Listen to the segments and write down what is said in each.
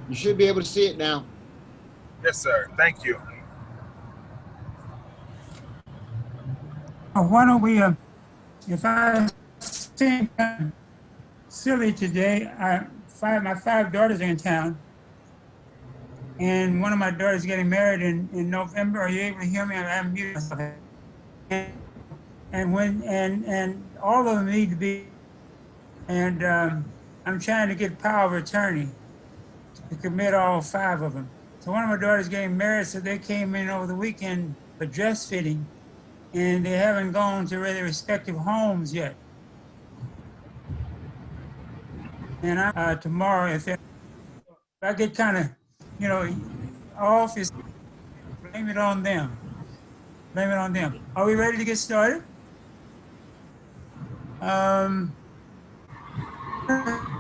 You should be able to see it now. Yes, sir. Thank you. Why don't we, if I seem silly today, my 5 daughters are in town, and one of my daughters is getting married in November. Are you able to hear me? I'm muted myself. And all of them need to be, and I'm trying to get power of attorney to commit all 5 of them. So one of my daughters is getting married, so they came in over the weekend for dress fitting, and they haven't gone to their respective homes yet. And I tomorrow, if I get kind of, off, is blame it on them. Blame it on them. Are we ready to get started?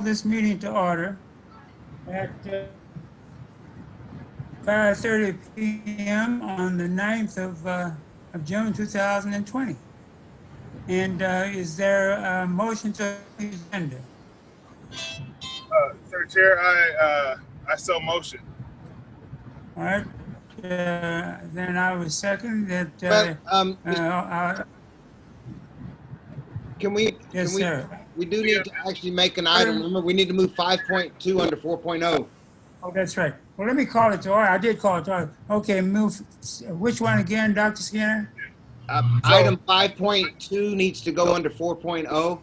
This meeting to order at 5:30 p.m. on the 9th of June 2020. And is there a motion to the agenda? Sir Chair, I so motion. All right. Then I would second that. Can we? Yes, sir. We do need to actually make an item. Remember, we need to move 5.2 under 4.0. Oh, that's right. Well, let me call it to order. I did call it to order. Okay, move. Which one again, Dr. Skinner? Item 5.2 needs to go under 4.0. So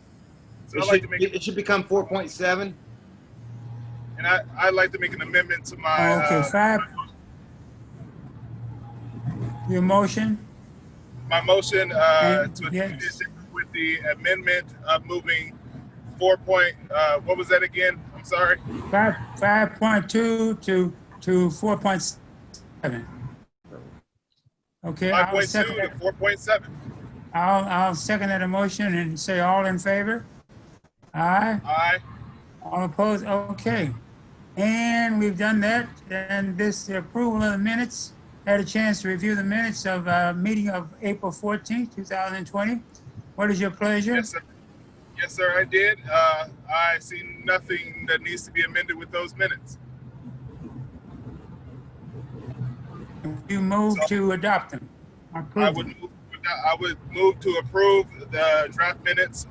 it should become 4.7. And I'd like to make an amendment to my. Okay, 5. Your motion? My motion with the amendment of moving 4. What was that again? I'm sorry. 5.2 to 4.7. Okay. 5.2 to 4.7. I'll second that motion and say all in favor. Aye. Aye. All opposed. Okay. And we've done that. And this approval of the minutes. Had a chance to review the minutes of meeting of April 14th, 2020. What is your pleasure? Yes, sir. Yes, sir, I did. I see nothing that needs to be amended with those minutes. You move to adopt them. I would move to approve the draft minutes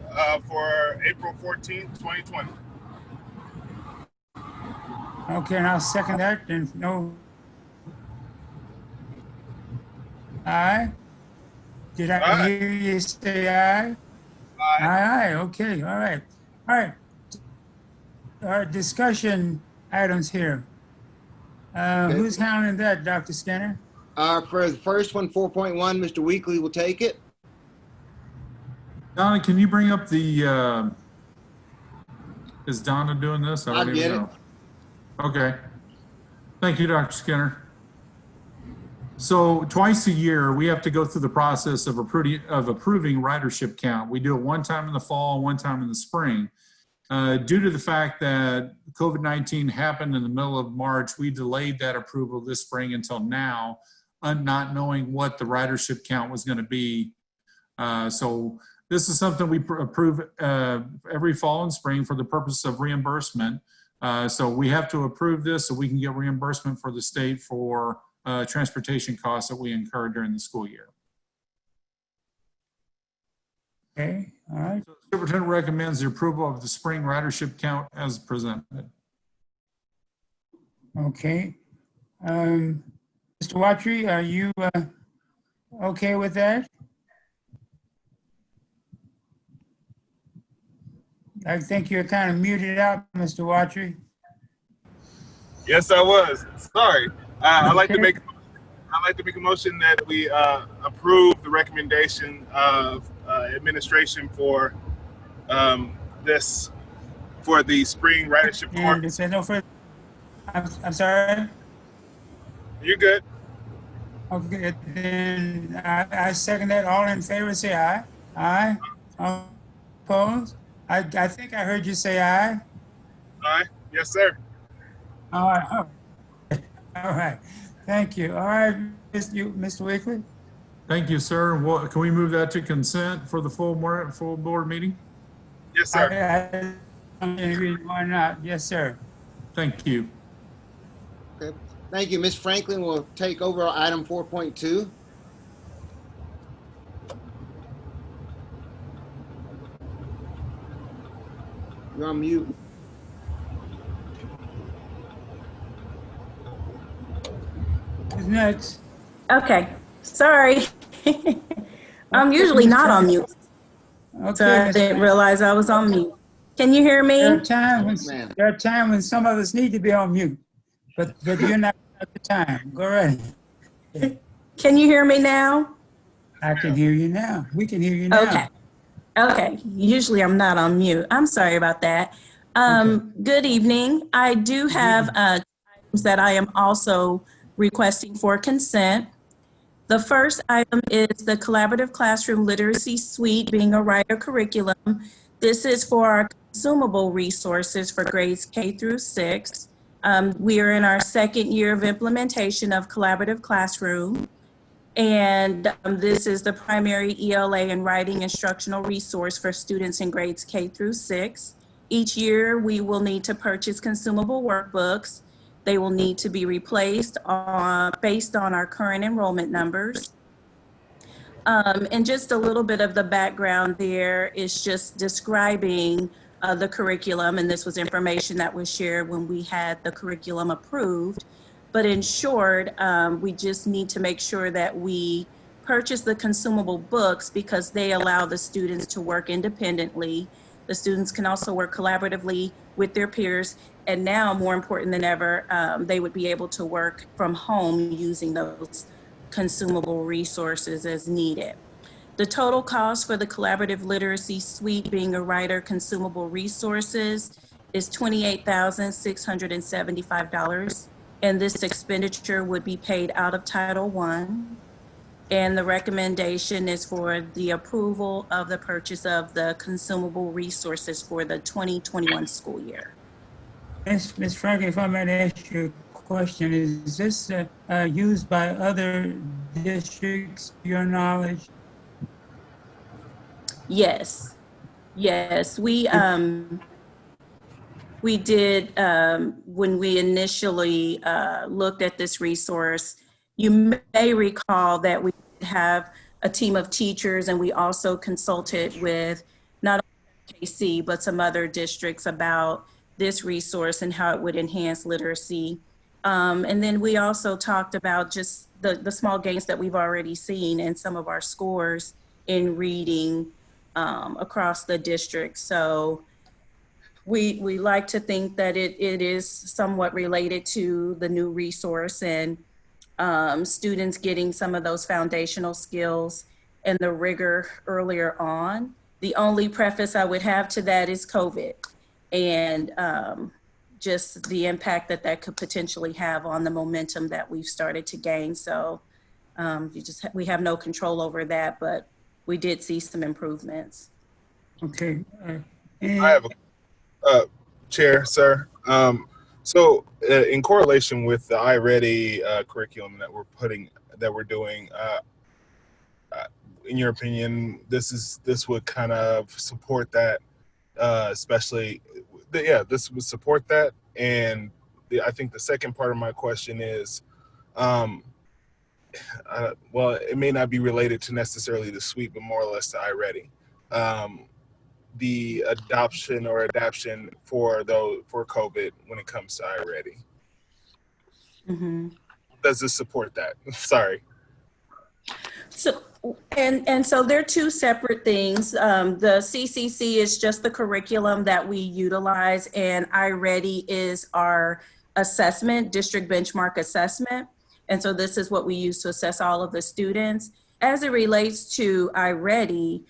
for April 14th, 2020. Okay, and I'll second that. And no. Aye. Did I hear you say aye? Aye. Aye. Okay. All right. All right. Our discussion items here. Okay. Who's handling that, Dr. Skinner? For the first one, 4.1, Mr. Weekly will take it. Donna, can you bring up the? Is Donna doing this? I get it. Okay. Thank you, Dr. Skinner. So twice a year, we have to go through the process of approving ridership count. We do it one time in the fall, one time in the spring. Due to the fact that COVID-19 happened in the middle of March, we delayed that approval this spring until now, not knowing what the ridership count was going to be. So this is something we approve every fall and spring for the purpose of reimbursement. So we have to approve this so we can get reimbursement for the state for transportation costs that we incur during the school year. Okay, all right. So the superintendent recommends the approval of the spring ridership count as presented. Okay. Mr. Watry, are you okay with that? I think you're kind of muted out, Mr. Watry. Yes, I was. Sorry. I'd like to make a motion that we approve the recommendation of administration for the spring ridership court. And no further. I'm sorry. You're good. Okay, then I second that. All in favor, say aye. Aye. All opposed? I think I heard you say aye. Aye. Yes, sir. All right. All right. Thank you. All right, Mr. Weekly. Thank you, sir. Well, can we move that to consent for the full board meeting? Yes, sir. Why not? Yes, sir. Thank you. Okay. Thank you. Ms. Franklin will take over item 4.2. You're on mute. Who's next? Okay, sorry. I'm Okay, usually Ms. not on Franklin. mute, so Okay, I Ms. didn't Franklin. realize I was on mute. Can you hear There are me? times when, Man. there are times when some of us need to be on mute, but you're not at the time. Go right ahead. Can you hear me now? I can hear you now. We can hear you Okay, now. okay. Usually I'm not on mute. I'm sorry about that. Okay. Good evening. I do have items that I am also requesting for consent. The first item is the Collaborative Classroom Literacy Suite being a writer curriculum. This is for our consumable resources for grades K through 6. We are in our second year of implementation of Collaborative Classroom, and this is the primary ELA and writing instructional resource for students in grades K through 6. Each year, we will need to purchase consumable workbooks. They will need to be replaced based on our current enrollment numbers. And just a little bit of the background there is just describing the curriculum, and this was information that was shared when we had the curriculum approved. But in short, we just need to make sure that we purchase the consumable books because they allow the students to work independently. The students can also work collaboratively with their peers. And now, more important than ever, they would be able to work from home using those consumable resources as needed. The total cost for the Collaborative Literacy Suite being a writer consumable resources is $28,675. And this expenditure would be paid out of Title I. And the recommendation is for the approval of the purchase of the consumable resources for the 2021 school year. Ms. Franklin, if I might ask you a question, is this used by other districts, to your knowledge? Yes, yes, we did, when we initially looked at this resource, you may recall that we have a team of teachers, and we also consulted with not only KC, but some other districts about this resource and how it would enhance literacy. And then we also talked about just the small gains that we've already seen in some of our scores in reading across the district. So we like to think that it is somewhat related to the new resource and students getting some of those foundational skills and the rigor earlier on. The only preface I would have to that is COVID and just the impact that that could potentially have on the momentum that we've started to gain. So we have no control over that, but we did see some improvements. Okay. I have a chair, sir. So in correlation with the iReady curriculum that we're doing, in your opinion, this would kind of support that, especially, this would support that. And I think the second part of my question is, well, it may not be related to necessarily the suite, but more or less to iReady. The adoption or adaption for COVID when it comes to iReady. Mm-hmm. Does this support that? Sorry. So, and so they're two separate things. The CCC is just the curriculum that we utilize, and iReady is our assessment, district benchmark assessment. And so this is what we use to assess all of the students. As it relates to iReady,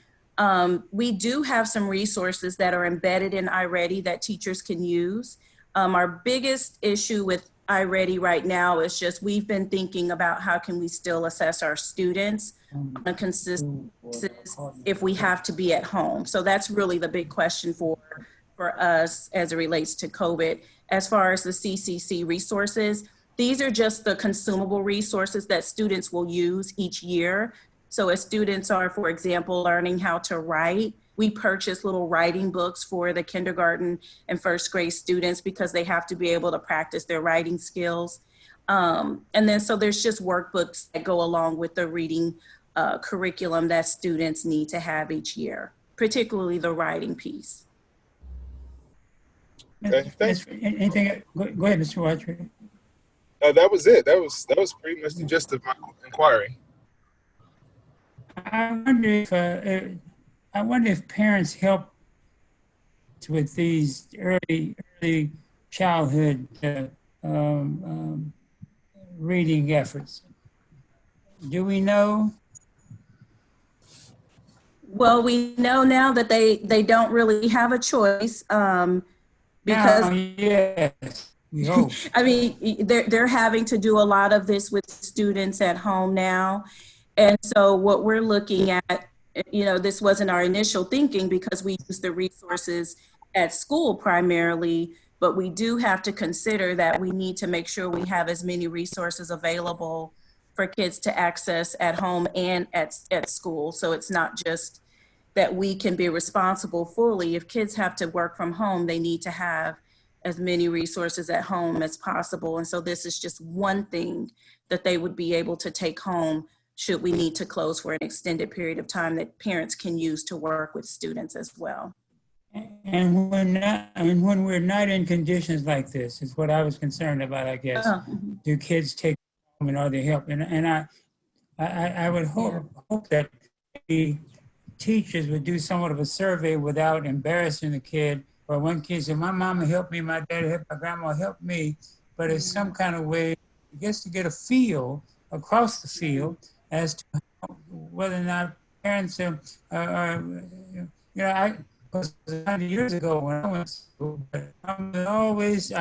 we do have some resources that are embedded in iReady that teachers can use. Our biggest issue with iReady right now is just we've been thinking about how can we still assess our students on a consistent basis if we have to be at home. So that's really the big question for us as it relates to COVID. As far as the CCC resources, these are just the consumable resources that students will use each year. So as students are, for example, learning how to write, we purchase little writing books for the kindergarten and first grade students because they have to be able to practice their writing skills. And then so there's just workbooks that go along with the reading curriculum that students need to have each year, particularly the writing piece. Okay, thanks. Anything? Go ahead, Mr. Watcher. That was it. That was pretty much the gist of my inquiry. I wonder if parents help with these early childhood reading efforts. Do we know? Well, we know now that they don't really have a choice because Yes, we hope. I mean, they're having to do a lot of this with students at home now. And so what we're looking at, you know, this wasn't our initial thinking because we use the resources at school primarily, but we do have to consider that we need to make sure we have as many resources available for kids to access at home and at school. So it's not just that we can be responsible fully. If kids have to work from home, they need to have as many resources at home as possible. And so this is just one thing that they would be able to take home should we need to close for an extended period of time that parents can use to work with students as well. And when we're not in conditions like this, is what I was concerned about, I guess. Do kids take home and are they help? And I would hope that the teachers would do somewhat of a survey without embarrassing the kid. Or one kid said, my mama helped me, my dad helped, my grandma helped me. But it's some kind of way, I guess, to get a feel across the field as to whether or not parents are you know, I was 100 years ago when I went to school, but I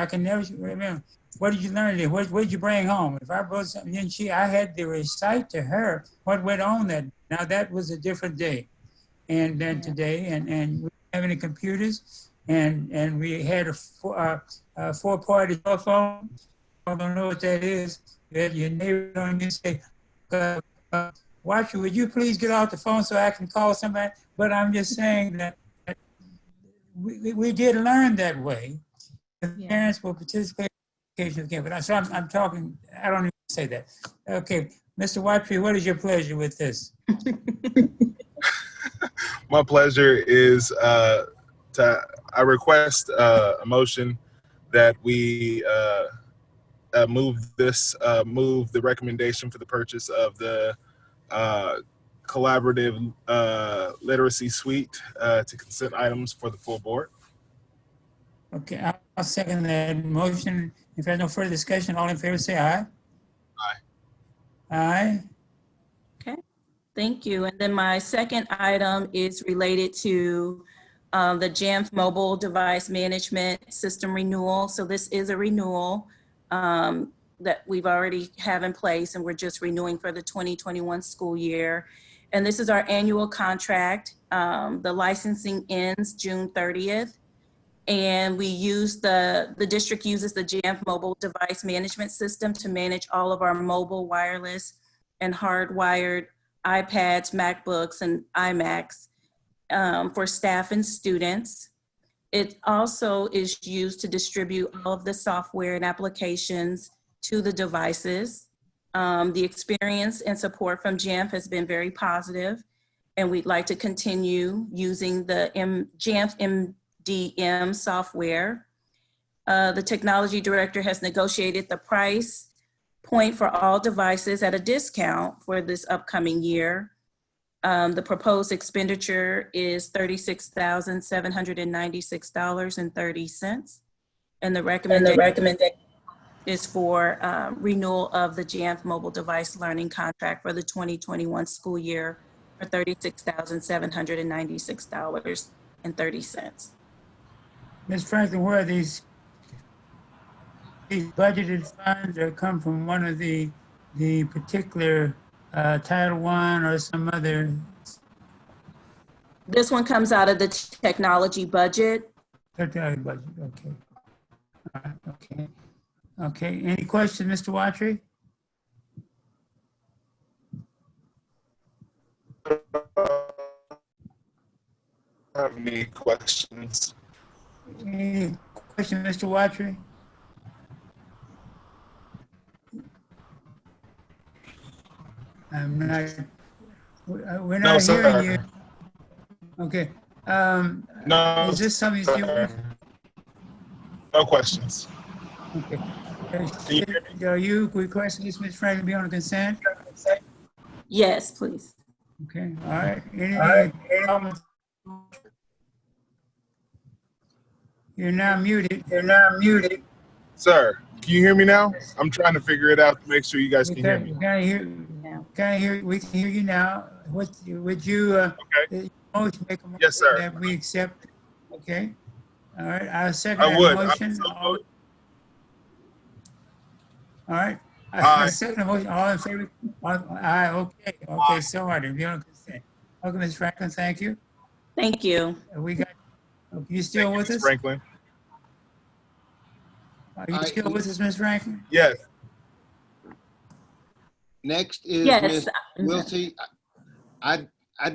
can never remember, what did you learn today? What did you bring home? If I brought something in, I had to recite to her what went on that. Now that was a different day and then today, and we didn't have any computers, and we had a four-party telephone. I don't know what that is. You had your neighbor on you say, Watcher, would you please get off the phone so I can call somebody? But I'm just saying that we did learn that way. The parents will participate in education again. But so I'm talking, I don't even say that. Okay, Mr. Watcher, what is your pleasure with this? My pleasure is I request a motion that we move the recommendation for the purchase of the collaborative literacy suite to consent items for the full board. Okay, I'll second that motion. If there's no further discussion, all in favor say aye. Aye. Aye. Okay, thank you. And then my second item is related to the Jamf mobile device management system renewal. So this is a renewal that we've already have in place, and we're just renewing for the 2021 school year. And this is our annual contract. The licensing ends June 30th. And we use the district uses the Jamf mobile device management system to manage all of our mobile, wireless, and hardwired iPads, MacBooks, and iMacs for staff and students. It also is used to distribute all of the software and applications to the devices. The experience and support from Jamf has been very positive, and we'd like to continue using the Jamf MDM software. The technology director has negotiated the price point for all devices at a discount for this upcoming year. The proposed expenditure is $36,796.30. And the recommendation is for renewal of the Jamf mobile device learning contract for the 2021 school year for $36,796.30. Ms. Franklin, where are these budgeted funds that come from one of the particular Title I or some other? This one comes out of the technology budget. Technology budget, okay. All right, okay. Okay, any questions, Mr. Watry? Have any questions? Any question, Mr. Watry? I'm not, we're No, not hearing sir. you. Okay. No, Is this something you, sir. No questions. okay. Can you hear me? Are you requesting this, Ms. Franklin, be on consent? Yes, please. Okay, all right. Any comments? You're now muted. Sir, can you hear me now? I'm trying to figure it out to make sure you guys We can hear me. can't hear, we can hear you now. Would you, Okay. make a motion Yes, sir. that we accept? Okay, all right, I'll second I that would. motion. So All moved. right, I Aye. second the motion, all in favor? Aye, okay, so ordered, be on consent. Okay, Ms. Franklin, thank you. Thank you. We got, you still Thank you, with Ms. us? Franklin. Are you still with us, Ms. Franklin? Yes. Next is Yes. Ms. Wiltie.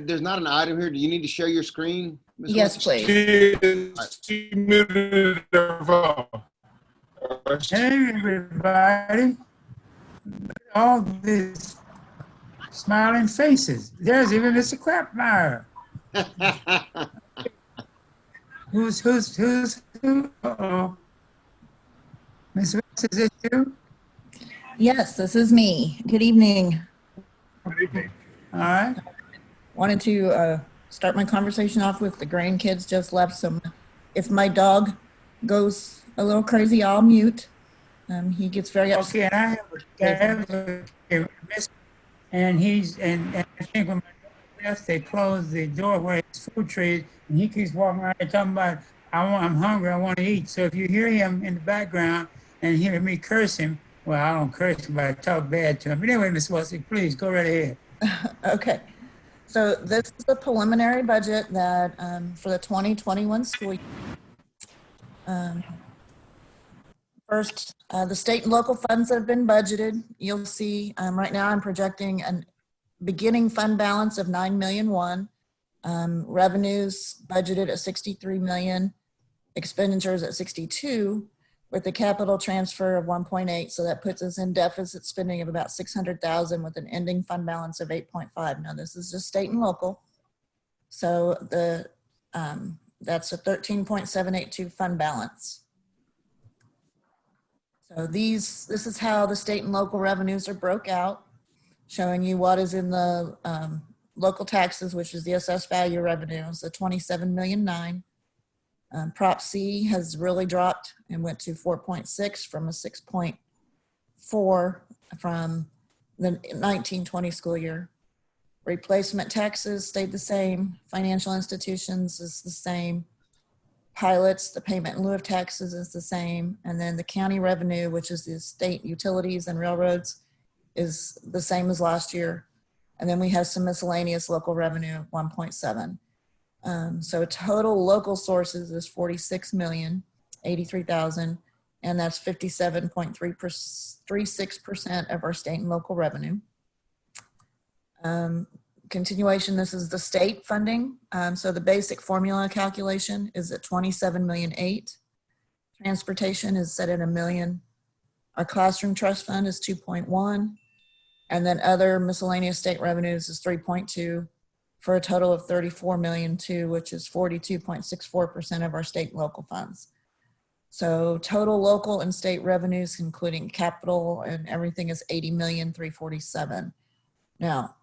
There's not an item here. Do you need to share your screen? Ms. Yes, Wiltie? please. She muted her phone. Hey, everybody. All these smiling faces. There's even Mr. Crapmeyer. Who? Uh-oh. Ms. Wilson, is this you? Yes, this is me. Good evening. Good evening. All right. Wanted to start my conversation off with the grandkids just left some. If my dog goes a little crazy, I'll mute. He gets very upset. Okay, and I have a miss, and I think when my dog left, they closed the door where his food tray is, and he keeps walking around and talking about, I'm hungry, I want to eat. So if you hear him in the background and hear me curse him, well, I don't curse him, but I talk bad to him. But anyway, Ms. Wilson, please go right ahead. Okay. So this is the preliminary budget that for the 2021 school year. First, the state and local funds that have been budgeted. You'll see right now I'm projecting a beginning fund balance of 9,000,001. Revenues budgeted at 63 million, expenditures at 62, with the capital transfer of 1.8. So that puts us in deficit spending of about 600,000 with an ending fund balance of 8.5. Now this is just state and local. So that's a 13.782 fund balance. So this is how the state and local revenues are broke out, showing you what is in the local taxes, which is the assessed value revenues, the 27,000,009. Prop C has really dropped and went to 4.6 from a 6.4 from the 1920 school year. Replacement taxes stayed the same. Financial institutions is the same. Pilots, the payment in lieu of taxes is the same. And then the county revenue, which is the state utilities and railroads, is the same as last year. And then we have some miscellaneous local revenue of 1.7. So total local sources is 46,083,000, and that's 57.36% of our state and local revenue. Continuation, this is the state funding. So the basic formula calculation is at 27,000,008. Transportation is set at $1 million. Our classroom trust fund is 2.1. And then other miscellaneous state revenues is 3.2 for a total of 34,000,002, which is 42.64% of our state and local funds. So total local and state revenues, including capital and everything, is 80,347. Now,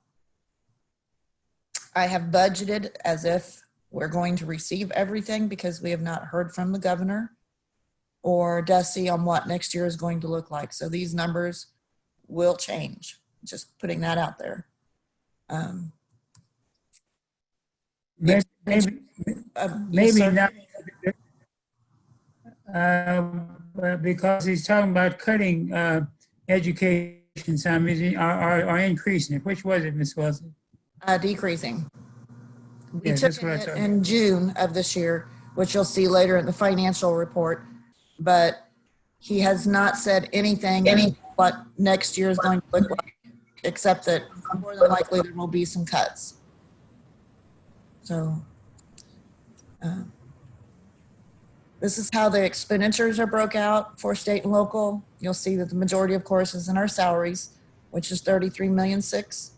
I have budgeted as if we're going to receive everything because we have not heard from the governor or DESE on what next year is going to look like. So these numbers will change. Just putting that out there. Maybe not. Because he's talking about cutting education some, or increasing it. Which was it, Ms. Wilson? Decreasing. We Yeah, took that's what I it thought. in June of this year, which you'll see later in the financial report, but he has not said anything what next year is going to look like, except that more than likely there will be some cuts. So this is how the expenditures are broke out for state and local. You'll see that the majority, of course, is in our salaries, which is 33,000,006.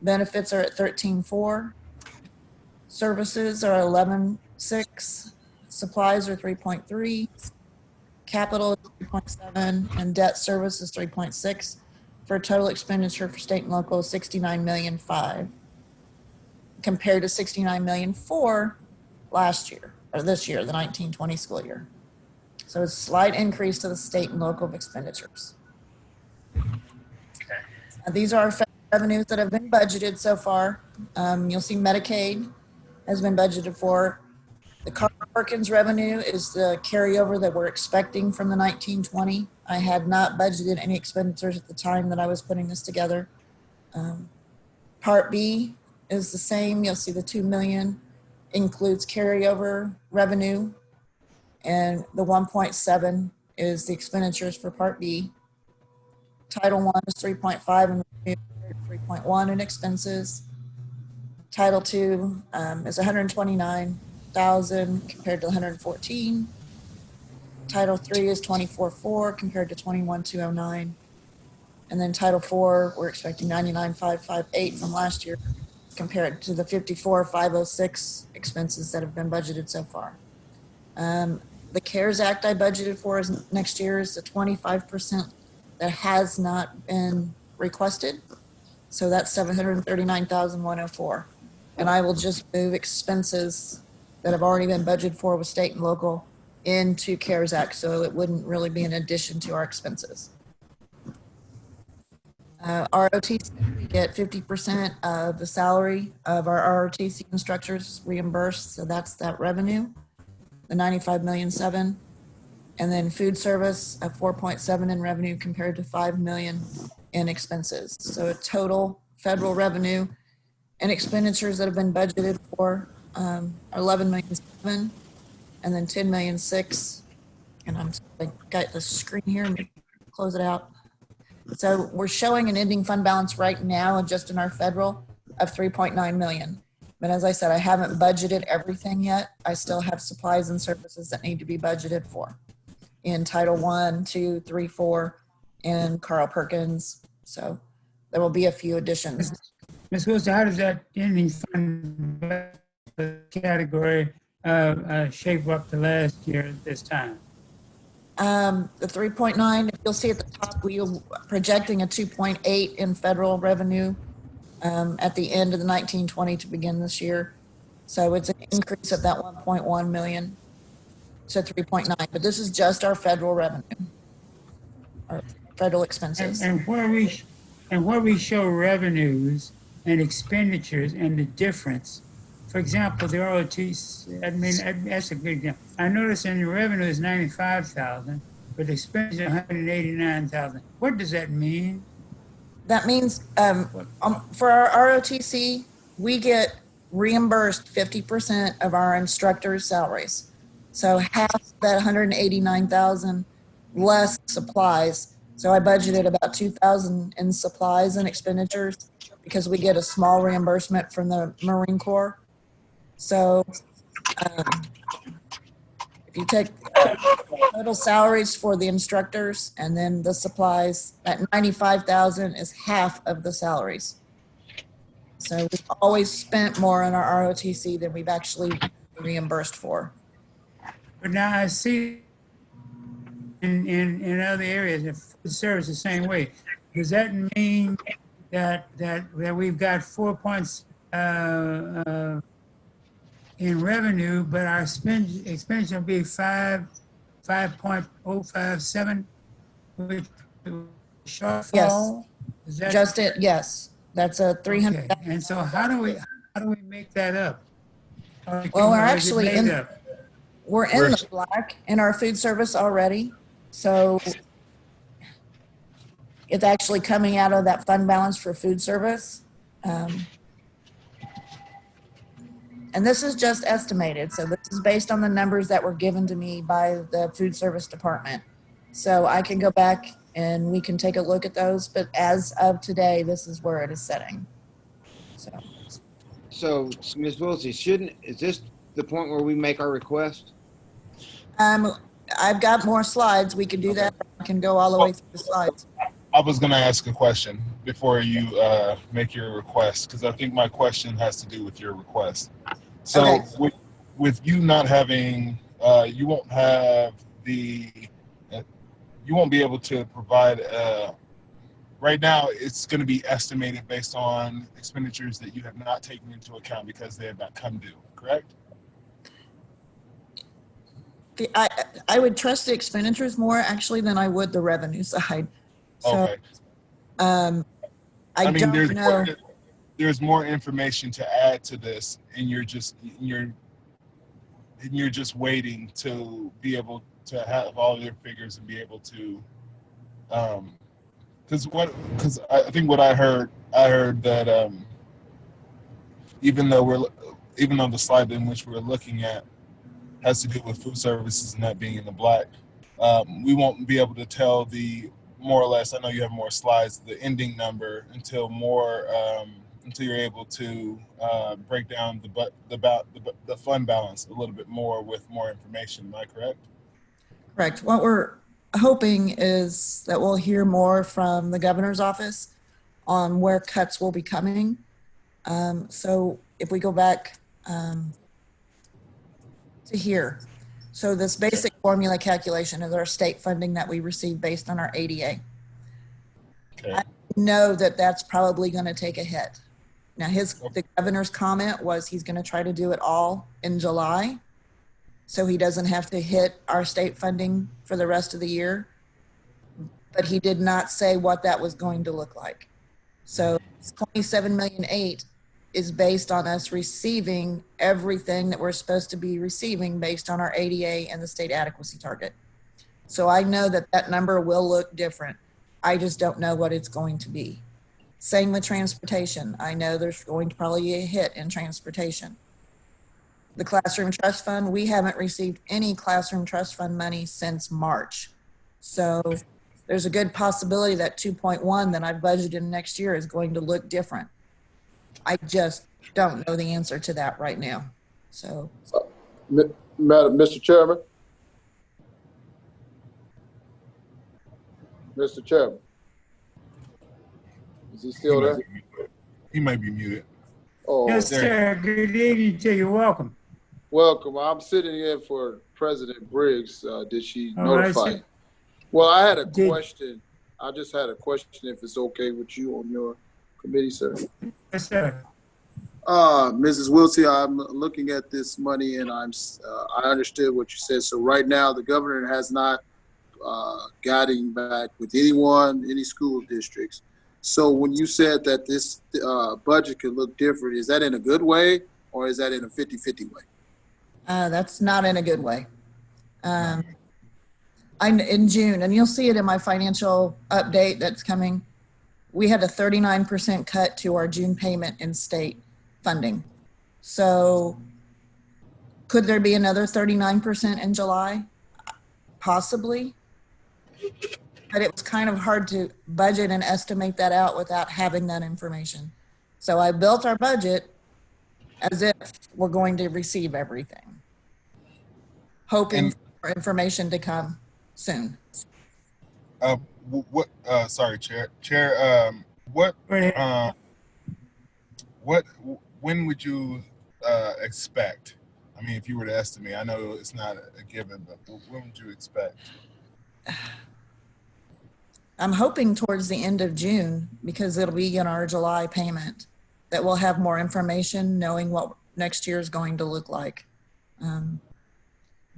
Benefits are at 13.4. Services are 11.6. Supplies are 3.3. Capital is 3.7, and debt service is 3.6, for a total expenditure for state and local of 69,000,005, compared to 69,000,004 last year, or this year, the 1920 school year. So it's a slight increase to the state and local expenditures. These are our revenues that have been budgeted so far. You'll see Medicaid has been budgeted for. The Carl Perkins revenue is the carryover that we're expecting from the 1920. I had not budgeted any expenditures at the time that I was putting this together. Part B is the same. You'll see the 2 million includes carryover revenue, and the 1.7 is the expenditures for Part B. Title 1 is 3.5 and 3.1 in expenses. Title 2 is 129,000 compared to 114. Title 3 is 24.4 compared to 21,209. And then Title 4, we're expecting 99,558 from last year compared to the 54,506 expenses that have been budgeted so far. The CARES Act I budgeted for is next year is the 25% that has not been requested. So that's 739,104. And I will just move expenses that have already been budgeted for with state and local into CARES Act, so it wouldn't really be an addition to our expenses. ROTC, we get 50% of the salary of our ROTC instructors reimbursed, so that's that revenue, the 95,000,007. And then food service at 4.7 in revenue compared to 5 million in expenses. So a total federal revenue and expenditures that have been budgeted for are 11,000,007 and then 10,000,006. And I got the screen here, let me close it out. So we're showing an ending fund balance right now just in our federal of 3.9 million. But as I said, I haven't budgeted everything yet. I still have supplies and services that need to be budgeted for in Title 1, 2, 3, 4, and Carl Perkins. So there will be a few additions. Ms. Wilson, how does that ending fund category shape up to last year at this time? The 3.9, if you'll see at the top, we are projecting a 2.8 in federal revenue at the end of the 1920 to begin this year. So it's an increase of that 1.1 million to 3.9, but this is just our federal revenue, our federal expenses. And where we show revenues and expenditures and the difference, for example, the ROTC, I mean, that's a good example. I noticed in the revenue is 95,000, but the expenditure 189,000. What does that mean? That means for our ROTC, we get reimbursed 50% of our instructors' salaries. So half that 189,000 less supplies. So I budgeted about 2,000 in supplies and expenditures because we get a small reimbursement from the Marine Corps. So if you take total salaries for the instructors and then the supplies, that 95,000 is half of the salaries. So we've always spent more on our ROTC than we've actually reimbursed for. But now I see in other areas, if food service the same way. Does that mean that we've got 4 points in revenue, but our expenditure will be 5.057, which shortfall? Yes. Is that Just it, yes. That's a 300. okay? And so how do we make that up? Well, we're Or is it actually made in up? We're in the black in our food service already. So it's actually coming out of that fund balance for food service. And this is just estimated. So this is based on the numbers that were given to me by the food service department. So I can go back and we can take a look at those. But as of today, this is where it is setting. So, Ms. Wilson, is this the point where we make our request? I've got more slides. We can do that. I can go all the way through the slides. I was going to ask a question. before you make your request, because I think my question has to do with your request. So Okay. with you not having, you won't have the, you won't be able to provide, right now it's going to be estimated based on expenditures that you have not taken into account because they have not come due, correct? I would trust the expenditures more actually than I would the revenue side. So Okay. I mean, don't know. there's more information to add to this, and you're just waiting to be able to have all your figures and be able to, because I think what I heard that even though the slide in which we're looking at has to do with food services and that being in the black, we won't be able to tell the more or less. I know you have more slides. The ending number until you're able to break down the fund balance a little bit more with more information. Am I correct? Correct. What we're hoping is that we'll hear more from the governor's office on where cuts will be coming. So if we go back to here, so this basic formula calculation is our state funding that we receive based on our ADA. Okay. I know that that's probably going to take a hit. Now, the governor's comment was he's going to try to do it all in July, so he doesn't have to hit our state funding for the rest of the year. But he did not say what that was going to look like. So 27.8 million is based on us receiving everything that we're supposed to be receiving based on our ADA and the state adequacy target. So I know that that number will look different. I just don't know what it's going to be. Same with transportation. I know there's going to probably be a hit in transportation. The classroom trust fund, we haven't received any classroom trust fund money since March. So there's a good possibility that 2.1 that I've budgeted next year is going to look different. I just don't know the answer to that right now. So, Mr. Chairman. Mr. Chairman. Is he still there? He might be muted. Oh, Yes, sir. Good evening to you. Welcome. welcome. I'm sitting in for President Briggs. Did she All right, notify? sir. Well, I had a Did- question. I just had a question if it's okay with you on your committee, sir. Yes, sir. Mrs. Wiltie, I'm looking at this money and I understood what you said. So right now, the governor has not gotten back with anyone, any school districts. So when you said that this budget could look different, is that in a good way or is that in a 50-50 way? that's not in a good way. In June, and you'll see it in my financial update that's coming, we had a 39% cut to our June payment in state funding. So could there be another 39% in July? Possibly. But it was kind of hard to budget and estimate that out without having that information. So I built our budget as if we're going to receive everything, hoping for information to come soon. Sorry, Chair. When would you expect? I mean, if you were to estimate, I know it's not a given, but when would you expect? I'm hoping towards the end of June, because it'll be in our July payment, that we'll have more information knowing what next year is going to look like.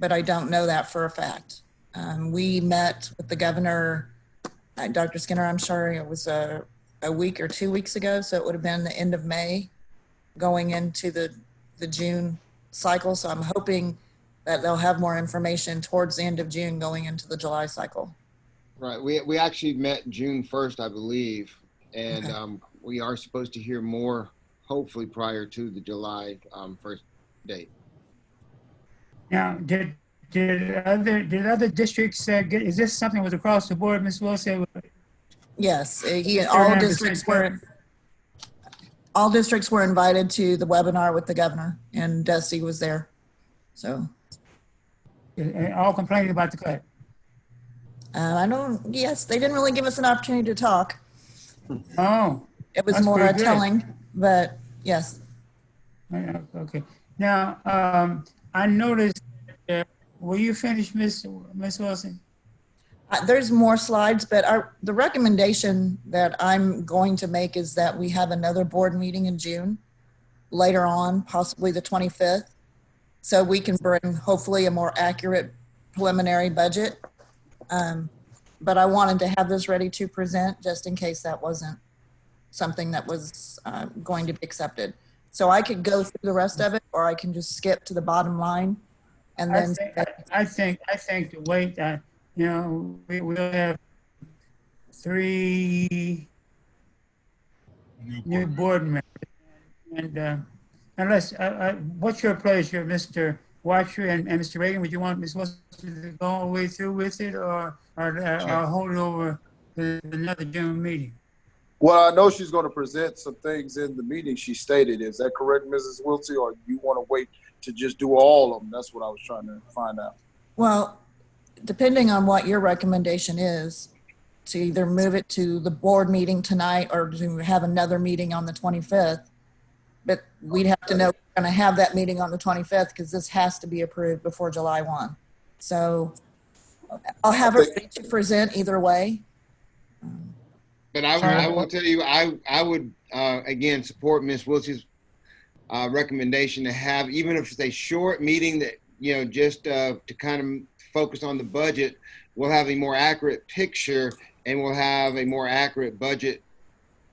But I don't know that for a fact. We met with the governor, Dr. Skinner, I'm sorry, it was a week or 2 weeks ago. So it would have been the end of May going into the June cycle. So I'm hoping that they'll have more information towards the end of June going into the July cycle. Right. We actually met June 1st, I believe, and Okay. we are supposed to hear more, hopefully prior to the July 1st date. Now, did other districts get? Is this something that was across the board, Ms. Wilson? Yes, all 39% districts cut? all districts were invited to the webinar with the governor, and Dusty was there. So And all complaining about the cut. yes, they didn't really give us an opportunity to talk. Oh, It was that's more pretty good. telling, but yes. Okay. Now, I noticed, will you finish, Miss Wilson? There's more slides, but the recommendation that I'm going to make is that we have another board meeting in June, later on, possibly the 25th, so we can bring hopefully a more accurate preliminary budget. But I wanted to have this ready to present just in case that wasn't something that was going to be accepted. So I could go through the rest of it, or I can just skip to the bottom line and then. I think the wait, you know, we'll have 3 new board members. And unless, what's your pleasure, Mr. Watcher and Mr. Reagan? Would you want Ms. Wilson to go all the way through with it, or hold it over to another June meeting? Well, I know she's going to present some things in the meeting she stated. Is that correct, Mrs. Wiltie, or you want to wait to just do all of them? That's what I was trying to find out. Well, depending on what your recommendation is, to either move it to the board meeting tonight or to have another meeting on the 25th. But we'd have to know we're going to have that meeting on the 25th because this has to be approved before July 1. So I'll have it ready to present either way. But I will tell you, I would again support Ms. Wiltshire recommendation to have, even if it's a short meeting that, you know, just to kind of focus on the budget, we'll have a more accurate picture and we'll have a more accurate budget.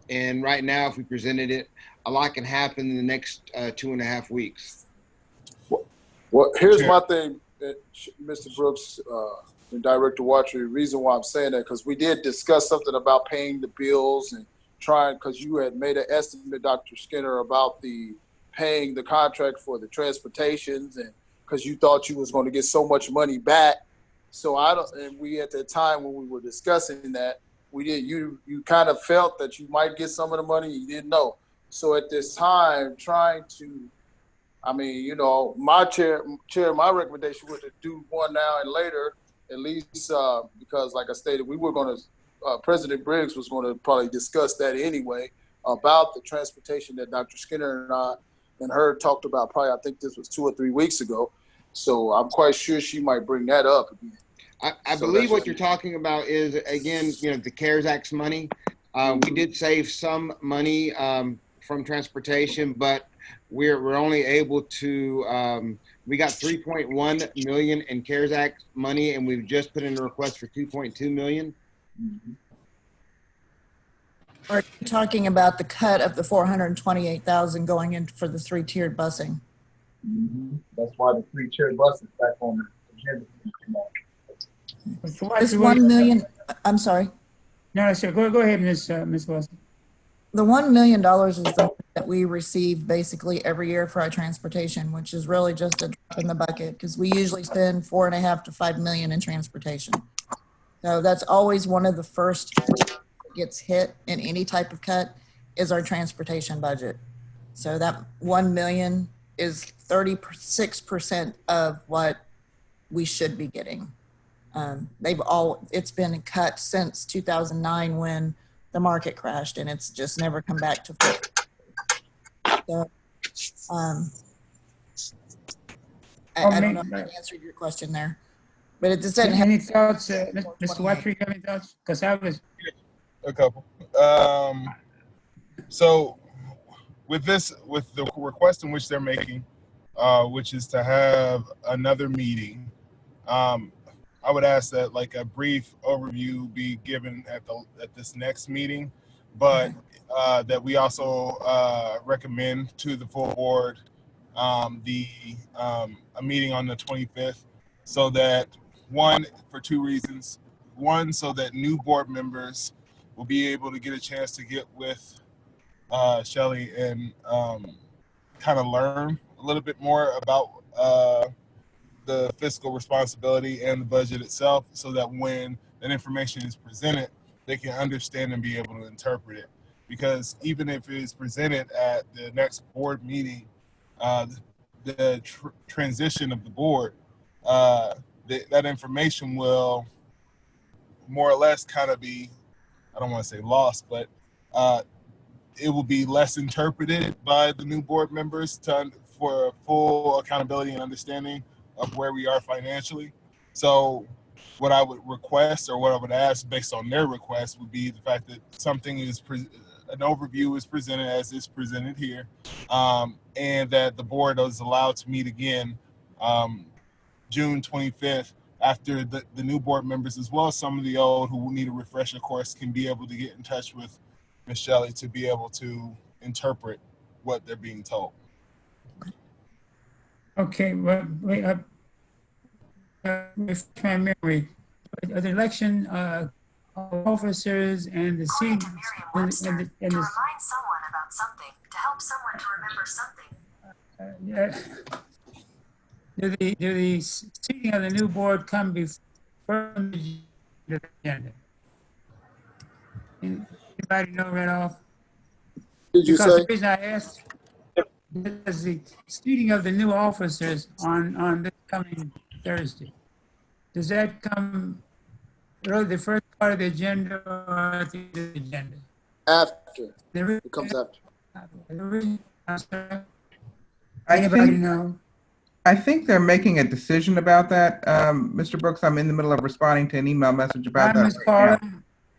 And right now, if we presented it, a lot can happen in the next 2.5 weeks. Well, here's my thing, Mr. Brooks and Director Watcher. The reason why I'm saying that, because we did discuss something about paying the bills and trying, because you had made an estimate, Dr. Skinner, about the paying the contract for the transportations, and because you thought you was going to get so much money back. So and we at the time when we were discussing that, we did. You kind of felt that you might get some of the money. You didn't know. So at this time, trying to, I mean, you know, my recommendation was to do one now and later, at least because, like I stated, we were going to, President Briggs was going to probably discuss that anyway about the transportation that Dr. Skinner and her talked about. Probably, I think this was 2 or 3 weeks ago. So I'm quite sure she might bring that up again. I believe what you're talking about is, again, you know, the CARES Act money. We did save some money from transportation, but we're only able to, we got 3.1 million in CARES Act money, and we've just put in a request for 2.2 million. Are you talking about the cut of the 428,000 going in for the 3-tiered busing? That's why the 3-tiered bus is back on the agenda. This 1 million, I'm sorry. No, sir. Go ahead, Ms. Wilson. The $1 million is the money that we receive basically every year for our transportation, which is really just a drop in the bucket because we usually spend $4.5 to $5 million in transportation. So that's always one of the first that gets hit in any type of cut is our transportation budget. So that 1 million is 36% of what we should be getting. It's been cut since 2009 when the market crashed, and it's just never come back to full. So, I don't know if I answered your question there, but it just doesn't have any thoughts, Mr. Watcher? You have any thoughts? Because I was a couple. So with the request in which they're making, which is to have another meeting, I would ask that like a brief overview be given at this next meeting, but that we also recommend to the full board a meeting on the 25th, so that for 2 reasons. One, so that new board members will be able to get a chance to get with Shelley and kind of learn a little bit more about the fiscal responsibility and the budget itself, so that when that information is presented, they can understand and be able to interpret it. Because even if it is presented at the next board meeting, the transition of the board, that information will more or less kind of be, I don't want to say lost, but it will be less interpreted by the new board members for full accountability and understanding of where we are financially. So what I would request, or what I would ask based on their request, would be the fact that something is an overview is presented as is presented here, and that the board is allowed to meet again June 25th after the new board members, as well as some of the old who need a refresher course, can be able to get in touch with Ms. Shelley to be able to interpret what they're being told. Okay, well, wait, refresh my memory. The election officers and the seat Remind someone about something, to help someone to remember something. do the seating of the new board come before the agenda? Anybody know right off? Did you Because say? the reason I asked is the seating of the new officers on this coming Thursday. Does that come really the first part of the agenda or at the end of the agenda? After. It comes after. I think they're making a decision about that. Mr. Brooks, I'm in the middle of responding to an email message about that. Ms. Carter,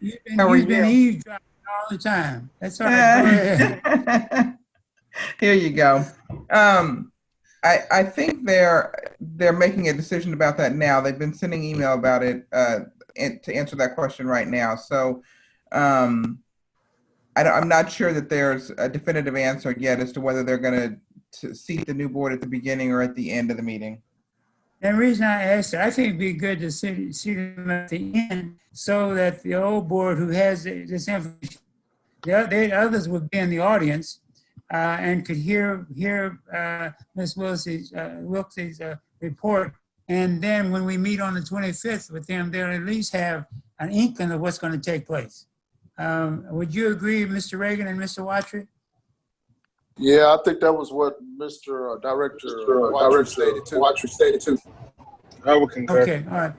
you've been eavesdropping all the time. That's all right. Go ahead. Here you go. I think they're making a decision about that now. They've been sending email about it to answer that question right now. So I'm not sure that there's a definitive answer yet as to whether they're going to seat the new board at the beginning or at the end of the meeting. The reason I asked it, I think it'd be good to see them at the end so that the old board who has this information, the others would be in the audience and could hear Ms. Wilkes' report. And then when we meet on the 25th with them, they'll at least have an inkling of what's going to take place. Would you agree, Mr. Reagan and Mr. Watry? Yeah, I think that was what Mr. Director Watry stated too. I would concur. Okay, all right.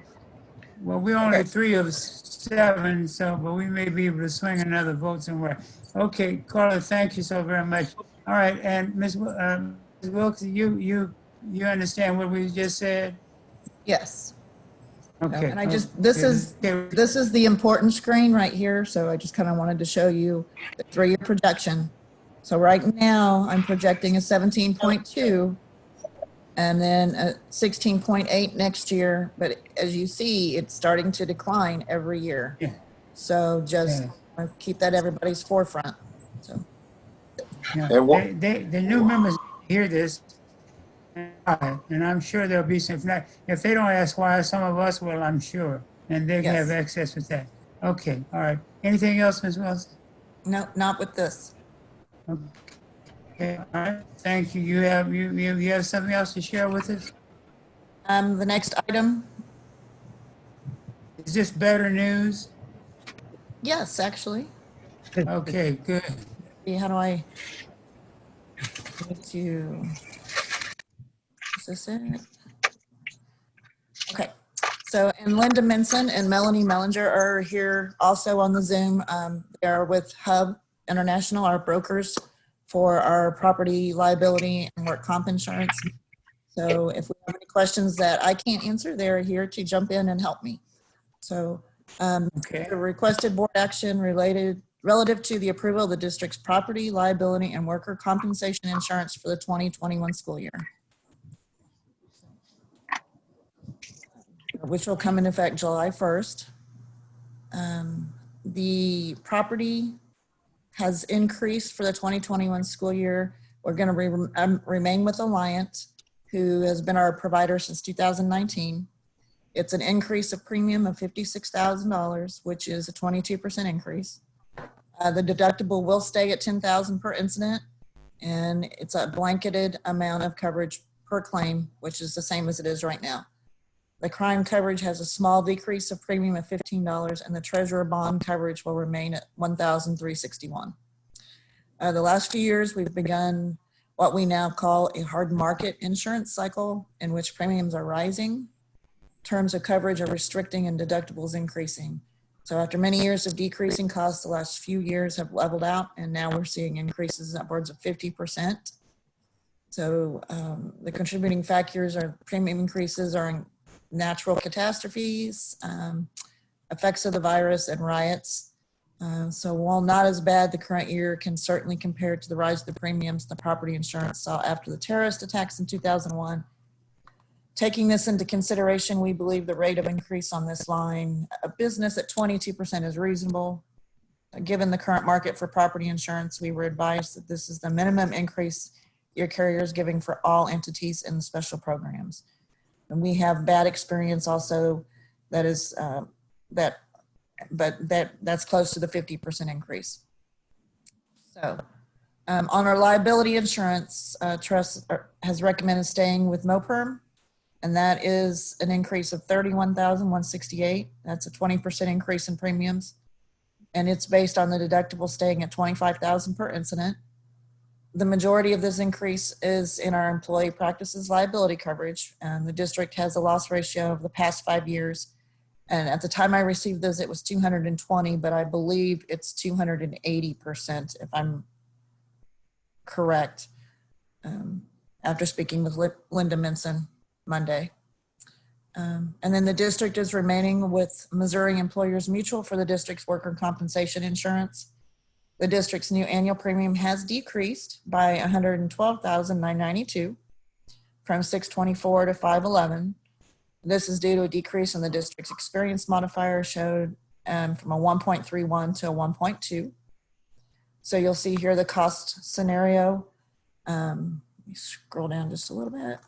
Well, we're only 3 of 7, but we may be able to swing another vote somewhere. Okay, Carla, thank you so very much. All right, and Ms. Wilkes, you understand what we just said? Yes. Okay. And this is the important screen right here. So I just kind of wanted to show you the 3-year projection. So right now I'm projecting a 17.2 and then a 16.8 next year. But as you see, it's starting to decline every year. Yeah. So just keep that everybody's forefront. So. Yeah. The new members hear this, and I'm sure there'll be some. If they don't ask why, some of us will, I'm sure, and they have access with that. Okay, all right. Anything else, Ms. Wilson? No, not with this. Okay, all right. Thank you. You have something else to share with us? The next item. Is this better news? Yes, actually. Okay, good. How do I get to, is this it? Okay, so, and Linda Minson and Melanie Mellinger are here also on the Zoom. They are with Hub International, our brokers for our property liability and work comp insurance. So if we have any questions that I can't answer, they're here to jump in and help me. So the requested board action relative to the approval of the district's property, liability, and worker compensation insurance for the 2021 school year, which will come into effect July 1st. The property has increased for the 2021 school year. We're going to remain with Alliant, who has been our provider since 2019. It's an increase of premium of $56,000, which is a 22% increase. The deductible will stay at $10,000 per incident, and it's a blanketed amount of coverage per claim, which is the same as it is right now. The crime coverage has a small decrease of premium of $15, and the treasurer bond coverage will remain at $1,361. The last few years, we've begun what we now call a hard market insurance cycle, in which premiums are rising, terms of coverage are restricting, and deductibles increasing. So after many years of decreasing costs, the last few years have leveled out, and now we're seeing increases upwards of 50%. So the contributing factors are premium increases are natural catastrophes, effects of the virus, and riots. So while not as bad, the current year can certainly compare to the rise of the premiums the property insurance saw after the terrorist attacks in 2001. Taking this into consideration, we believe the rate of increase on this line of business at 22% is reasonable. Given the current market for property insurance, we were advised that this is the minimum increase your carrier is giving for all entities in the special programs. And we have bad experience also that is that's close to the 50% increase. So on our liability insurance, Trust has recommended staying with MoPerm, and that is an increase of $31,168. That's a 20% increase in premiums, and it's based on the deductible staying at $25,000 per incident. The majority of this increase is in our employee practices liability coverage, and the district has a loss ratio of the past 5 years. And at the time I received this, it was 220, but I believe it's 280%, if I'm correct, after speaking with Linda Minson Monday. And then the district is remaining with Missouri Employers Mutual for the district's worker compensation insurance. The district's new annual premium has decreased by $112,992 from $624 to $511. This is due to a decrease in the district's experience modifier showed from a 1.31 to a 1.2. So you'll see here the cost scenario. Let me scroll down just a little bit.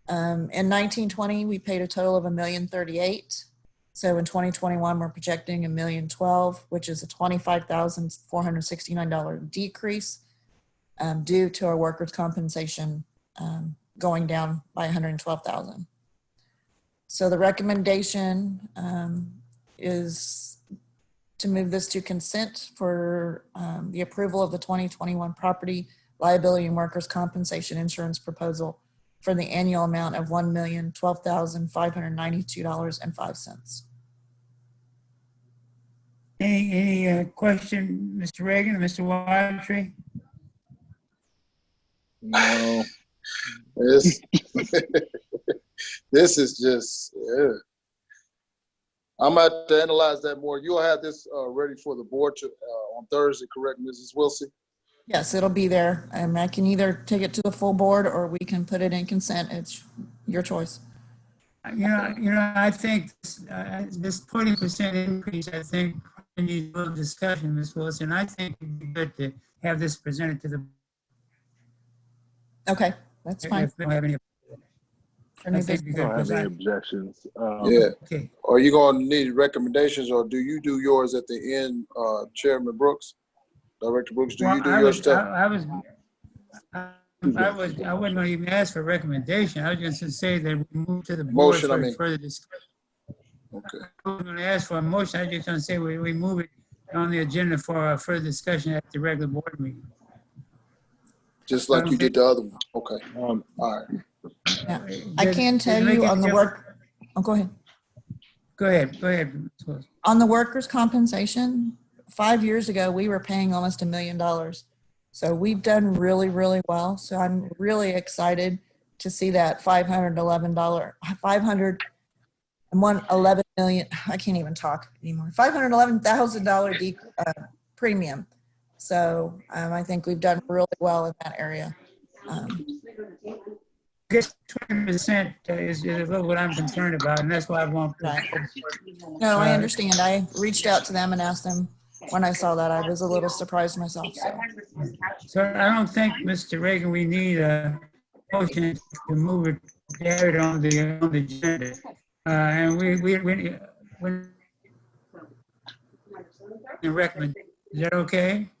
In 1920, we paid a total of $1,038,000. So in 2021, we're projecting $1,012,000, which is a $25,469 decrease due to our workers' compensation going down by $112,000. So the recommendation is to move this to consent for the approval of the 2021 property liability and workers' compensation insurance proposal for the annual amount of $1,012,592.05. Any question, Mr. Reagan, Mr. Watry? No. This, this is just, I'm going to have to analyze that more. You'll have this ready for the board to, on Thursday, correct, Mrs. Wilson? Yes, it'll be there. I can either take it to the full board or we can put it in consent. It's your choice. You know, I think this 20% increase, I think, needs a little discussion, Ms. Wilson. I think it'd be good to have this presented to the. Okay, that's fine. If we don't have any. For new business. I don't have any objections. Yeah. Okay. Are you going to need recommendations, or do you do yours at the end, Chairman Brooks? Director Brooks, do you do your stuff? I wasn't going to even ask for a recommendation. I was just going to say that we move to the board Motion, for further discussion. Okay. I wasn't going to ask for a motion. I was just going to say we move it on the agenda for further discussion at the regular board meeting. Just like you did the other one. Okay. All right. Yeah. I can tell you on the work. Oh, go ahead. Go ahead. Go ahead. On the workers' compensation, 5 years ago, we were paying almost $1 million. So we've done really, really well. So I'm really excited to see that $511 million. I can't even talk anymore. $511,000 premium. So I think we've done really well in that area. I guess 20% is a little what I'm concerned about, and that's why I want. Right. No, I understand. I reached out to them and asked them. When I saw that, I was a little surprised myself. So I don't think, Mr. Reagan, we need a motion to move it carried on the agenda. And we recommend. Is that okay?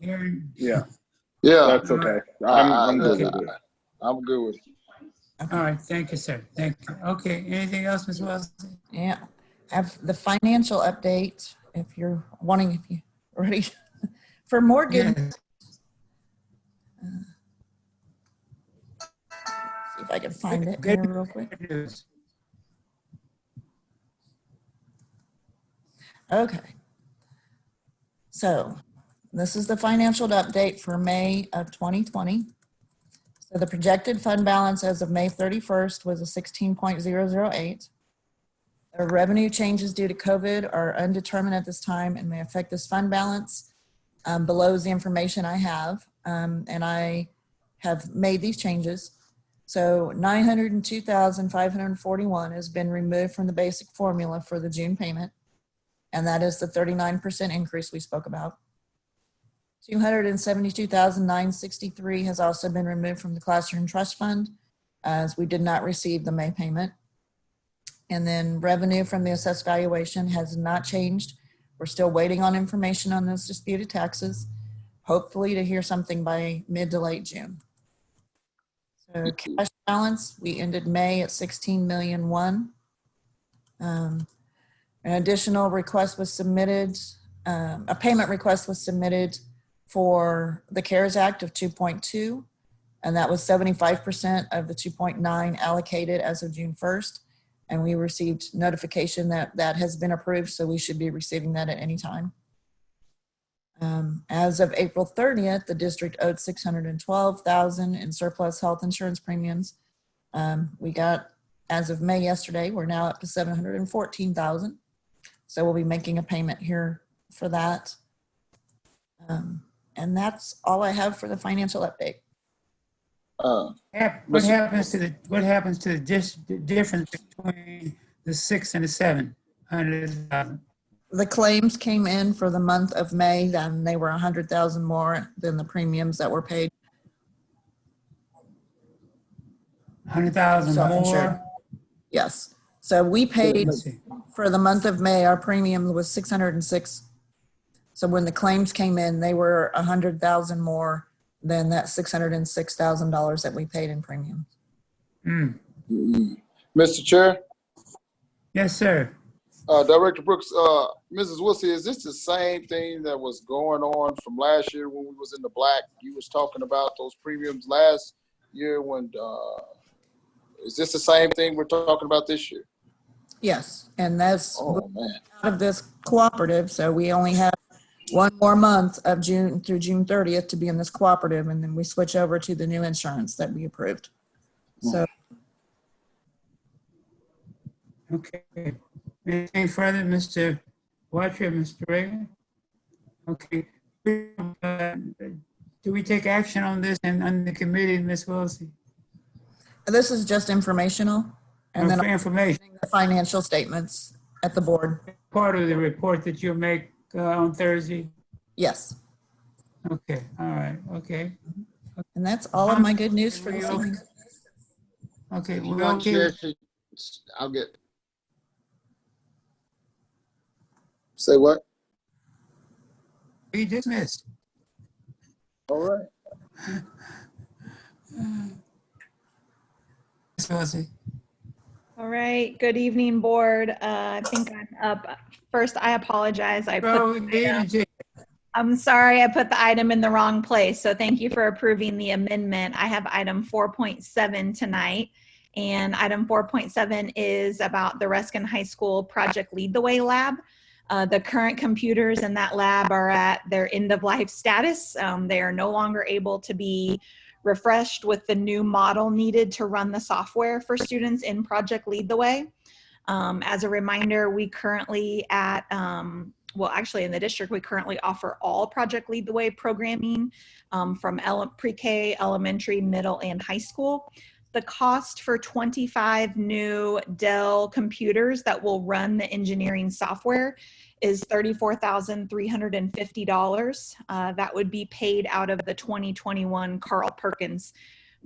Yeah. Yeah. That's okay. I'm good with it. I'm good with it. All right. Thank you, sir. Thank you. Okay. Anything else, Ms. Wilson? Yeah. Have the financial update if you're wanting, if you're ready for Morgan. Yes. See if I can find it here real quick. Okay. So this is the financial update for May of 2020. So the projected fund balance as of May 31st was a 16.008. The revenue changes due to COVID are undetermined at this time and may affect this fund balance. Below is the information I have, and I have made these changes. So 902,541 has been removed from the basic formula for the June payment, and that is the 39% increase we spoke about. 272,963 has also been removed from the classroom trust fund, as we did not receive the May payment. And then revenue from the assessed valuation has not changed. We're still waiting on information on those disputed taxes, hopefully to hear something by mid to late June. So cash balance, we ended May at 16,000,001. An additional request was submitted, a payment request was submitted for the CARES Act of 2.2, and that was 75% of the 2.9 allocated as of June 1st. And we received notification that that has been approved, so we should be receiving that at any time. As of April 30th, the district owed $612,000 in surplus health insurance premiums. We got, as of May yesterday, we're now up to $714,000. So we'll be making a payment here for that. And that's all I have for the financial update. What happens to the difference between the 6 and the 700,000? The claims came in for the month of May, then they were 100,000 more than the premiums that were paid. 100,000 Self-insured. more? Yes. So we paid for the month of May, our premium was 606. So when the claims came in, they were 100,000 more than that $606,000 that we paid in premium. Mr. Chair, Yes, sir. Director Brooks, Mrs. Wilson, is this the same thing that was going on from last year when we was in the black? You was talking about those premiums last year when, is this the same thing we're talking about this year? Yes, and that's Oh, man. out of this cooperative. So we only have one more month of June through June 30th to be in this cooperative, and then we switch over to the new insurance that we approved. So Okay. Anything further, Mr. Watcher, Mr. Reagan? Okay. Do we take action on this and on the committee, Ms. Wilson? this is just informational, and then For information, the financial statements at the board. part of the report that you'll make on Thursday? Yes, Okay, all right, okay. and that's all of my good news for this evening. Okay, If you we're want okay. Chair, I'll get. Say what? Be dismissed. All right. Ms. Wilson. All right, good evening, board. I think I'm up. First, I apologize. I'm sorry, I put the item in the wrong place. So thank you for approving the amendment. I have item 4.7 tonight. And item 4.7 is about the Reskin High School Project Lead the Way Lab. The current computers in that lab are at their end of life status. They are no longer able to be refreshed with the new model needed to run the software for students in Project Lead the Way. As a reminder, we currently well, actually in the district, we currently offer all Project Lead the Way programming from pre-K, elementary, middle, and high school. The cost for 25 new Dell computers that will run the engineering software is $34,350. That would be paid out of the 2021 Carl Perkins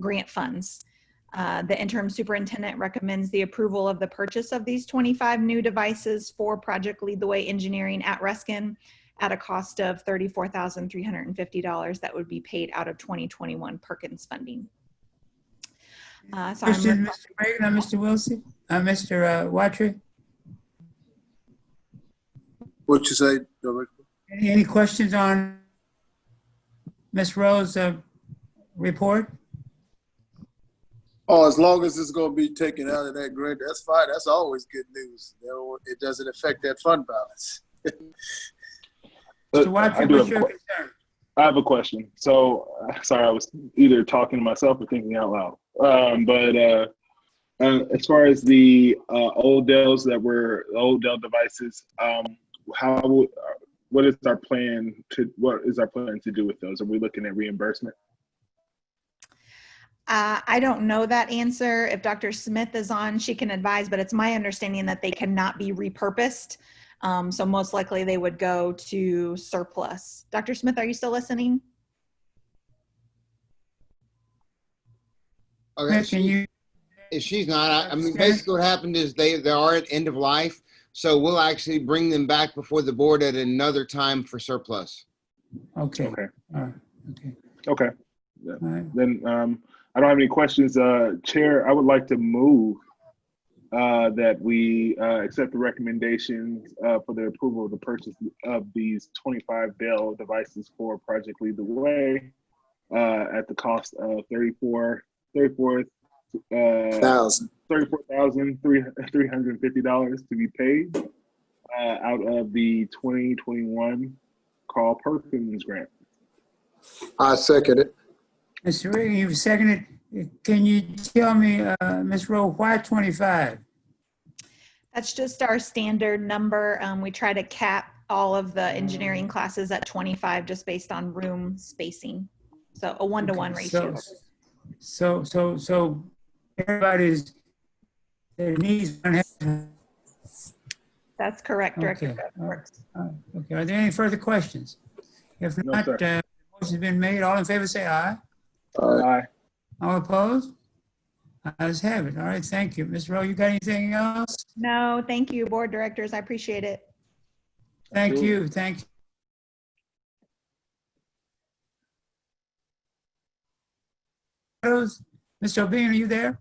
grant funds. The interim superintendent recommends the approval of the purchase of these 25 new devices for Project Lead the Way Engineering at Reskin at a cost of $34,350 that would be paid out of 2021 Perkins funding. Question, Mr. Reagan or Mr. Wilson? Mr. Watcher? What you say, Director? Any questions on Ms. Rowe's report? Oh, as long as it's going to be taken out of that grant, that's fine. That's always good news. It doesn't affect that fund balance. Mr. Watson, what's your concern? I have a question. So, sorry, I was either talking to myself or thinking out loud. As far as the old Dells old Dell devices, what is our plan to do with those? Are we looking at reimbursement? I don't know that answer. If Dr. Smith is on, she can advise, but it's my understanding that they cannot be repurposed. So most likely they would go to surplus. Dr. Smith, are you still listening? Okay, if she's not, I mean, basically what happened is they are at end of life. So we'll actually bring them back before the board at another time for surplus. Okay. Okay. All right. Okay. Okay. All right. Then I don't have any questions. Chair, I would like to move that we accept the recommendations for the approval of the purchase of these 25 Dell devices for Project Lead the Way at the cost of $34,350 to be paid out of the 2021 Carl Perkins grant. I second it. Mr. Reagan, you've seconded. Can you tell me, Ms. Rowe, why 25? That's just our standard number. We try to cap all of the engineering classes at 25 just based on room spacing. So a 1-to-1 ratio. So everybody's, their needs. That's correct, Director. Okay. Okay. Are there any further questions? If not, the motion's been made. All in favor say aye. Aye. All opposed? Ayes have it. All right, thank you. Ms. Rowe, you got anything else? No, thank you, board directors. I appreciate it. Thank you. Thank you. Mr. O'Bean, are you there?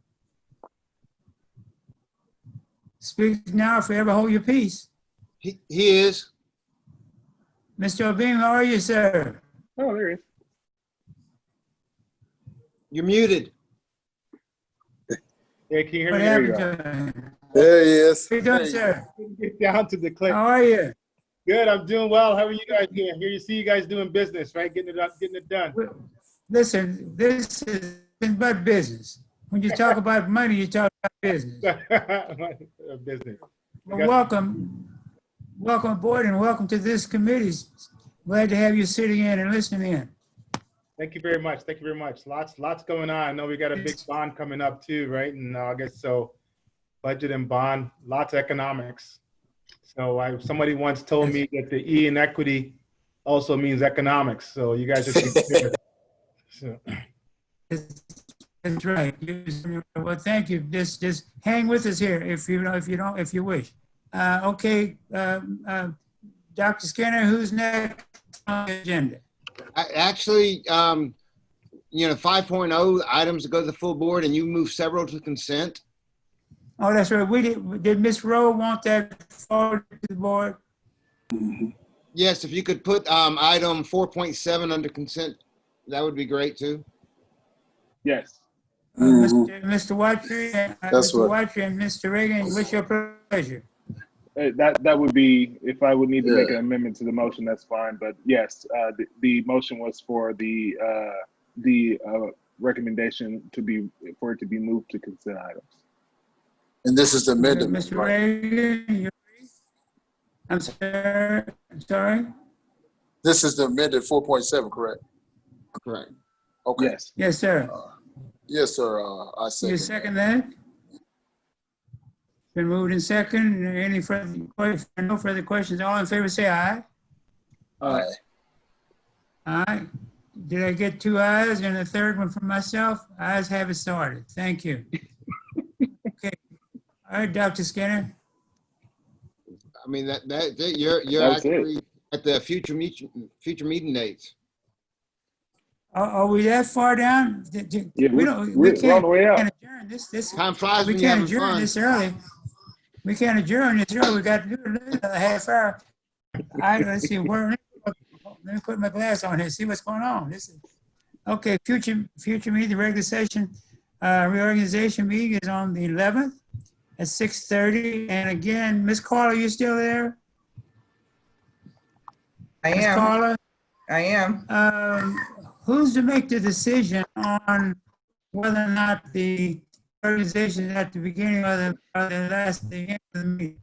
Speak now or forever hold your peace. He is. Mr. O'Bean, how are you, sir? Oh, there he is. You're muted. Yeah, can you hear What me? happened to him? There he is. How you doing, sir? Get down to the clip. How are you? Good, I'm doing well. How are you guys doing? Here you see you guys doing business, right? Getting it done. Listen, this is but business. When you talk about money, you talk about business. Business. Well, welcome aboard and welcome to this committee. Glad to have you sitting in and listening in. Thank you very much. Thank you very much. Lots going on. I know we got a big bond coming up too, right? In August. So budget and bond, lots of economics. So somebody once told me that the E in equity also means economics. So you guys are so. That's right. Well, thank you. Just hang with us here if you wish. Okay, Dr. Skinner, who's next on the agenda? Actually, 5.0 items that go to the full board, and you move several to consent. Oh, that's right. Did Ms. Rowe want that forward to the board? Yes, if you could put item 4.7 under consent, that would be great too. Yes. Mr. Watcher, Mr. Watcher and Mr. Reagan, what's your pleasure? That would be, if I would need to make an amendment to the motion, that's fine. But yes, the motion was for the recommendation for it to be moved to consent items. And this is the amendment. Mr. Reagan, I'm sorry. This is the amended 4.7, correct? Correct. Okay. Yes. Yes, sir. Yes, sir. I second. You second that? Been moved in second. Any further questions? No further questions. All in favor say aye. Aye. Aye. Did I get 2 ayes and a third one from myself? Ayes have it started. Thank you. Okay. All right, Dr. Skinner. I mean you're actually at the future meeting dates. Are we that far down? Yeah, we're on the way out. Can't adjourn this. Time flies We when you're can't having adjourn fun. this early. We can't adjourn this early. We got to do a half hour. All right, let's see. Let me put my glass on here. See what's going on. This is okay. Future meeting, the regular session reorganization meeting is on the 11th at 6:30. And again, Ms. Carter, are you still there? I Ms. am. Carla? I am. Who's to make the decision on whether or not the organization at the beginning or the last, the end of the meeting?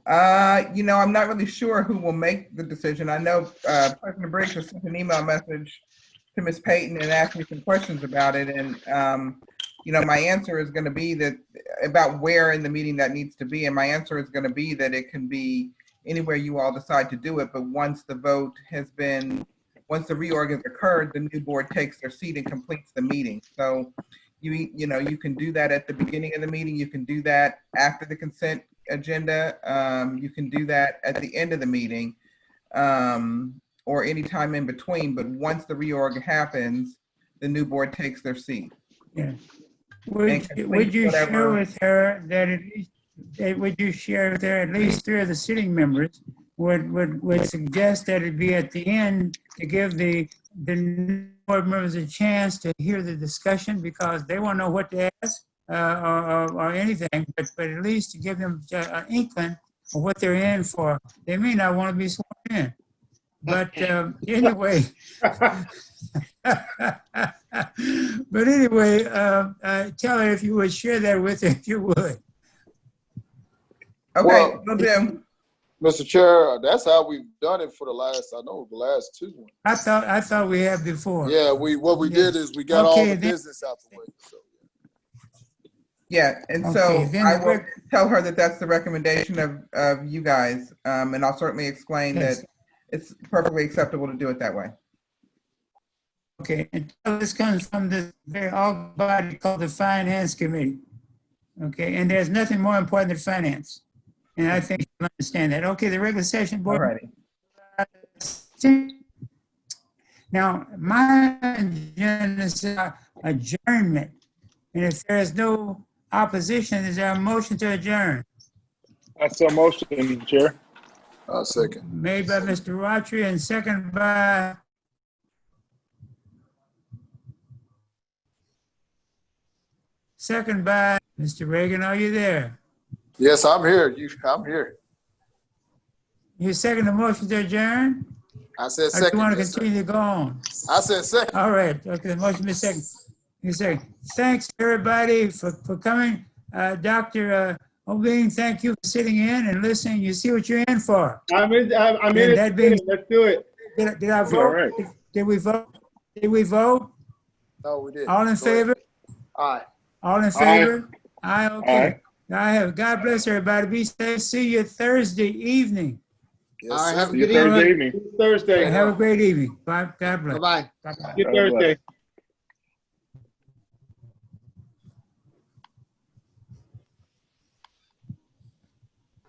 I'm not really sure who will make the decision. I know President Briggs has sent an email message to Ms. Payton and asked me some questions about it. And, my answer is going to be that about where in the meeting that needs to be. And my answer is going to be that it can be anywhere you all decide to do it. But once the reorg has occurred, the new board takes their seat and completes the meeting. So you can do that at the beginning of the meeting. You can do that after the consent agenda. You can do that at the end of the meeting, or any time in between. But once the reorg happens, the new board takes their seat. Yeah. Would you share with her that at least 3 of the sitting members would suggest that it be at the end to give the board members a chance to hear the discussion, because they won't know what to ask or anything, but at least to give them an inkling of what they're in for. They may not want to be sworn in. But anyway, tell her if you would share that with her, if you would. Okay, will do. Mr. Chair, that's how we've done it for the last 2 ones. I thought we had before. Yeah, what we did is we got all the business out the way. So. Yeah, and so I will tell her that that's the recommendation of you guys, and I'll certainly explain that it's perfectly acceptable to do it that way. Okay, and this comes from this very old body called the Finance Committee. Okay, and there's nothing more important than finance. And I think you'll understand that. Okay, the regular session board. Alrighty. Now, my agenda is adjournment. And if there's no opposition, is there a motion to adjourn? That's a motion, Chair. Second. Made by Mr. Rotary and second by Mr. Reagan. Are you there? Yes, I'm here. I'm here. You second the motion to adjourn? I said or second. Do you want to continue to go on? I said second. All right. Okay, the motion is second. You say thanks everybody for coming. Dr. Obing, thank you for sitting in and listening. You see what you're in for. I'm in it. Let's do it. Did I vote? Right. Did we vote? Did we vote? No, we did. All in favor? Aye. All in favor? Aye. Okay. Aye. God bless everybody. Be safe. See you Thursday evening. Yes, All right, have a See you good Thursday evening. evening. Thursday. Have a great evening. Bye. God bless. Bye-bye. Good Thursday.